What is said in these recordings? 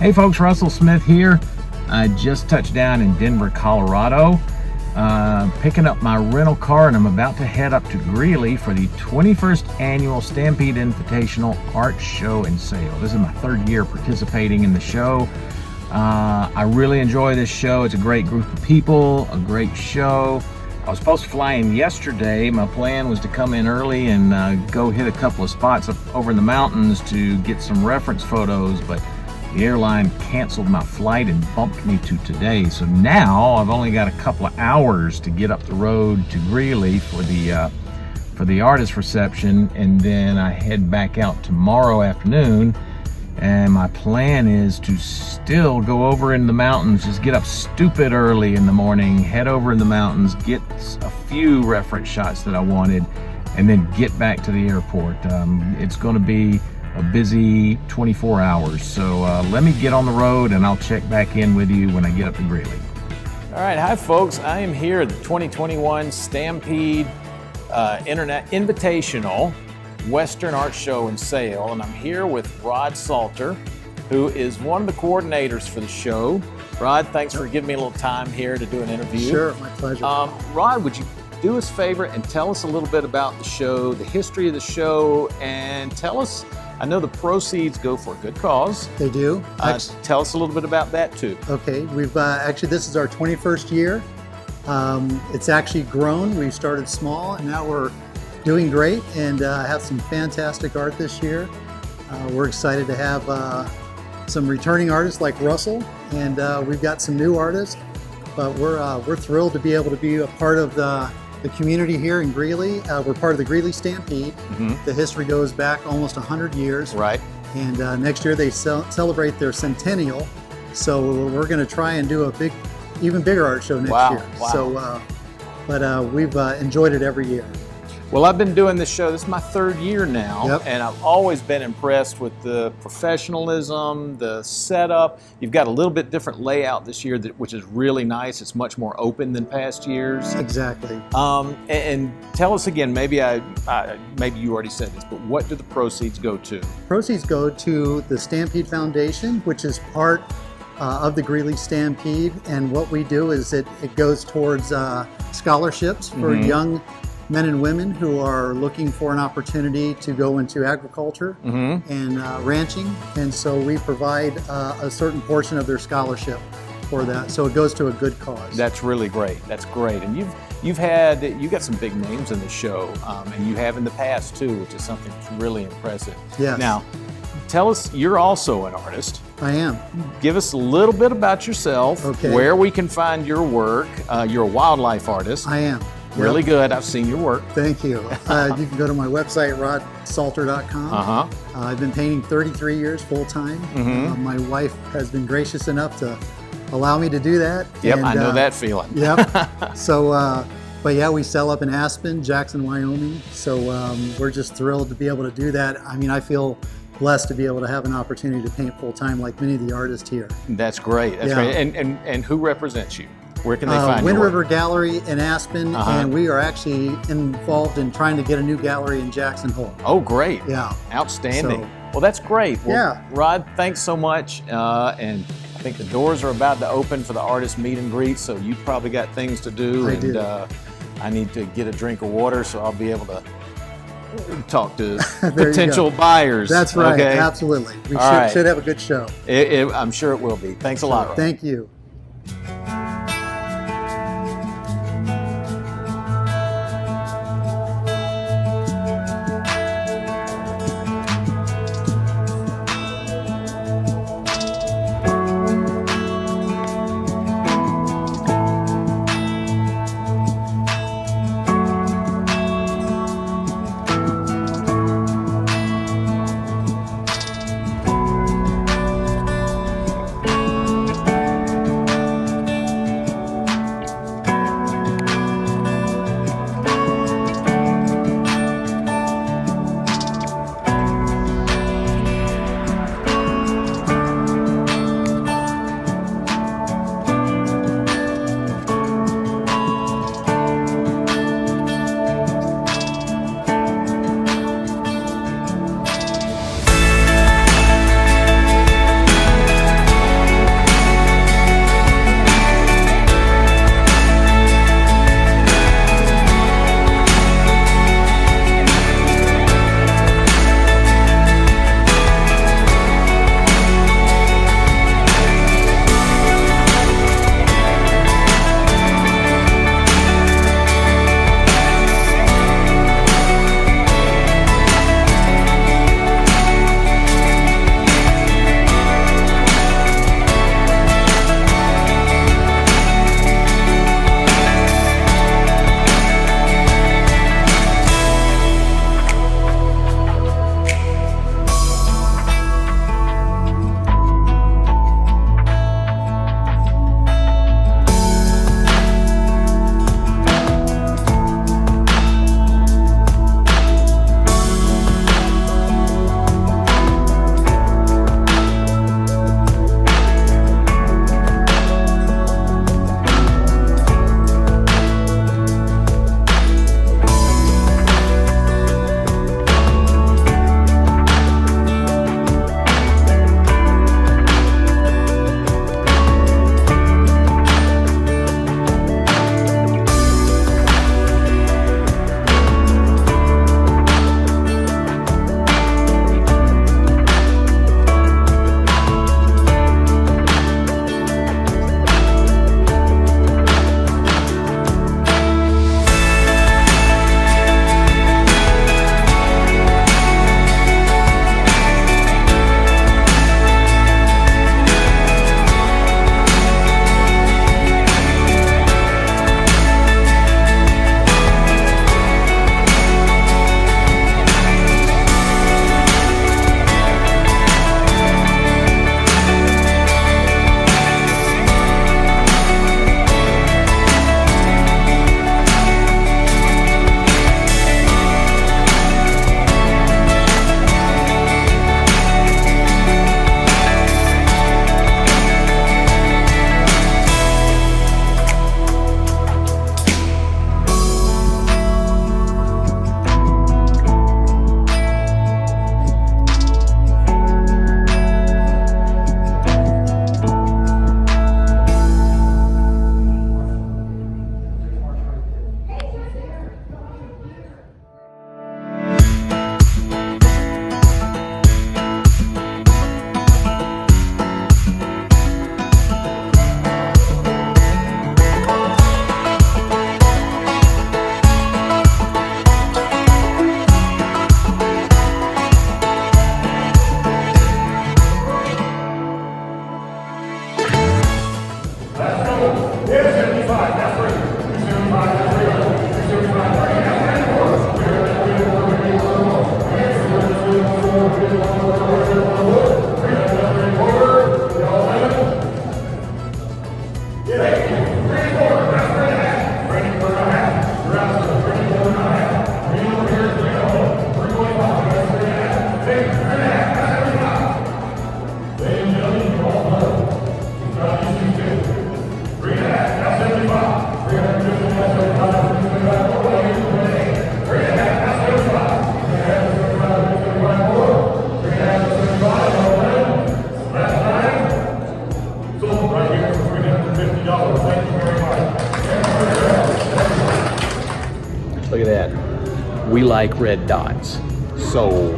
Hey folks, Russell Smith here. I just touched down in Denver, Colorado, picking up my rental car, and I'm about to head up to Greeley for the 21st annual Stampede Invitational Art Show and Sale. This is my third year participating in the show. I really enjoy this show. It's a great group of people, a great show. I was supposed to fly in yesterday. My plan was to come in early and go hit a couple of spots up over in the mountains to get some reference photos, but the airline canceled my flight and bumped me to today. So now I've only got a couple of hours to get up the road to Greeley for the artist reception, and then I head back out tomorrow afternoon. And my plan is to still go over in the mountains, just get up stupid early in the morning, head over in the mountains, get a few reference shots that I wanted, and then get back to the airport. It's going to be a busy 24 hours. So let me get on the road and I'll check back in with you when I get up to Greeley. All right, hi folks. I am here at the 2021 Stampede Invitational Western Art Show and Sale, and I'm here with Rod Salter, who is one of the coordinators for the show. Rod, thanks for giving me a little time here to do an interview. Sure, my pleasure. Rod, would you do us a favor and tell us a little bit about the show, the history of the show, and tell us, I know the proceeds go for a good cause. They do. Tell us a little bit about that too. Okay, we've actually, this is our 21st year. It's actually grown. We started small and now we're doing great and have some fantastic art this year. We're excited to have some returning artists like Russell, and we've got some new artists, but we're thrilled to be able to be a part of the community here in Greeley. We're part of the Greeley Stampede. Mm-hmm. The history goes back almost 100 years. Right. And next year they celebrate their centennial. So we're going to try and do a even bigger art show next year. Wow. So, but we've enjoyed it every year. Well, I've been doing this show, this is my third year now, Yep. and I've always been impressed with the professionalism, the setup. You've got a little bit different layout this year, which is really nice. It's much more open than past years. Exactly. And tell us again, maybe you already said this, but what do the proceeds go to? Proceeds go to the Stampede Foundation, which is part of the Greeley Stampede, and what we do is it goes towards scholarships for Mm-hmm. young men and women who are looking for an opportunity to go into agriculture Mm-hmm. and ranching, and so we provide a certain portion of their scholarship for that, so it goes to a good cause. That's really great. That's great. And you've got some big names in the show, and you have in the past too, which is something that's really impressive. Yes. Now, tell us, you're also an artist. I am. Give us a little bit about yourself, Okay. where we can find your work. You're a wildlife artist. I am. Really Yep. good. I've seen your work. Thank you. You can go to my website, rodsalter.com. Uh-huh. I've been painting 33 years full time. Mhm. My wife has been gracious enough to allow me to do that. Yep, And, I know that feeling. Yep. So, but yeah, we sell up in Aspen, Jackson, Wyoming. So we're just thrilled to be able to do that. I mean, I feel blessed to be able to have an opportunity to paint full time like many of the artists here. That's great. That's Yeah. great. And who represents you? Where can they find Wind your work? River Gallery in Aspen, Uh-huh. and we are actually involved in trying to get a new gallery in Jackson Hole. Oh, great. Yeah. Outstanding. So- Well, that's great. Well, Yeah. Rod, thanks so much. And I think the doors are about to open for the artist meet and greet, so you've probably got things to do. I and do. I need to get a drink of water, so I'll be able to talk to There you potential go. buyers. That's right, Okay? absolutely. We All right. should have a good show. I'm sure it will be. Thanks a lot, Rod. Thank you. Look at that. We like red dots. Sold.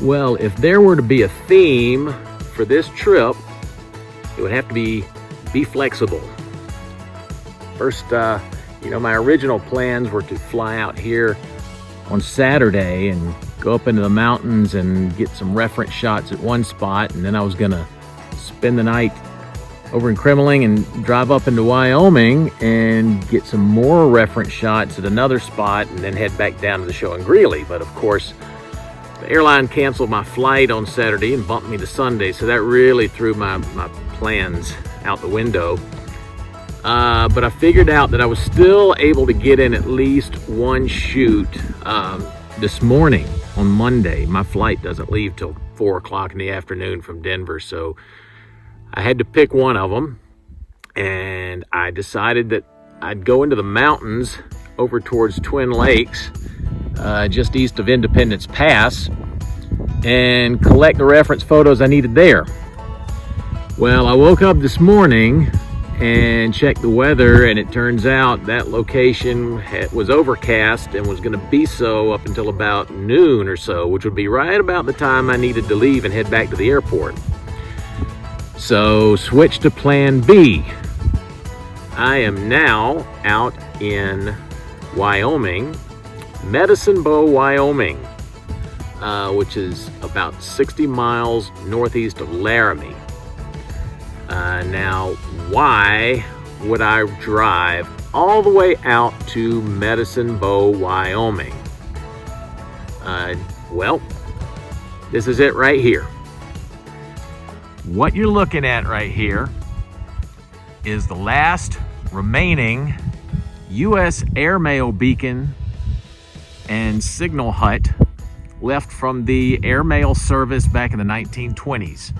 Well, if there were to be a theme for this trip, it would have to be flexible. First, my original plans were to fly out here on Saturday and go up into the mountains and get some reference shots at one spot, and then I was gonna spend the night over in Kremling and drive up into Wyoming and get some more reference shots at another spot, and then head back down to the show in Greeley. But of course, the airline canceled my flight on Saturday and bumped me to Sunday, so that really threw my plans out the window. But I figured out that I was still able to get in at least one shoot this morning on Monday. My flight doesn't leave till 4 o'clock in the afternoon from Denver, so I had to pick one of them, and I decided that I'd go into the mountains over towards Twin Lakes, just east of Independence Pass, and collect the reference photos I needed there. Well, I woke up this morning and checked the weather, and it turns out that location was overcast and was going to be so up until about noon or so, which would be right about the time I needed to leave and head back to the airport. So switch to plan B. I am now out in Wyoming, Medicine Bow, Wyoming, which is about 60 miles northeast of Laramie. Now, why would I drive all the way out to Medicine Bow, Wyoming? Well, this is it right here. What you're looking at right here is the last remaining U.S. airmail beacon and signal hut left from the airmail service back in the 1920s.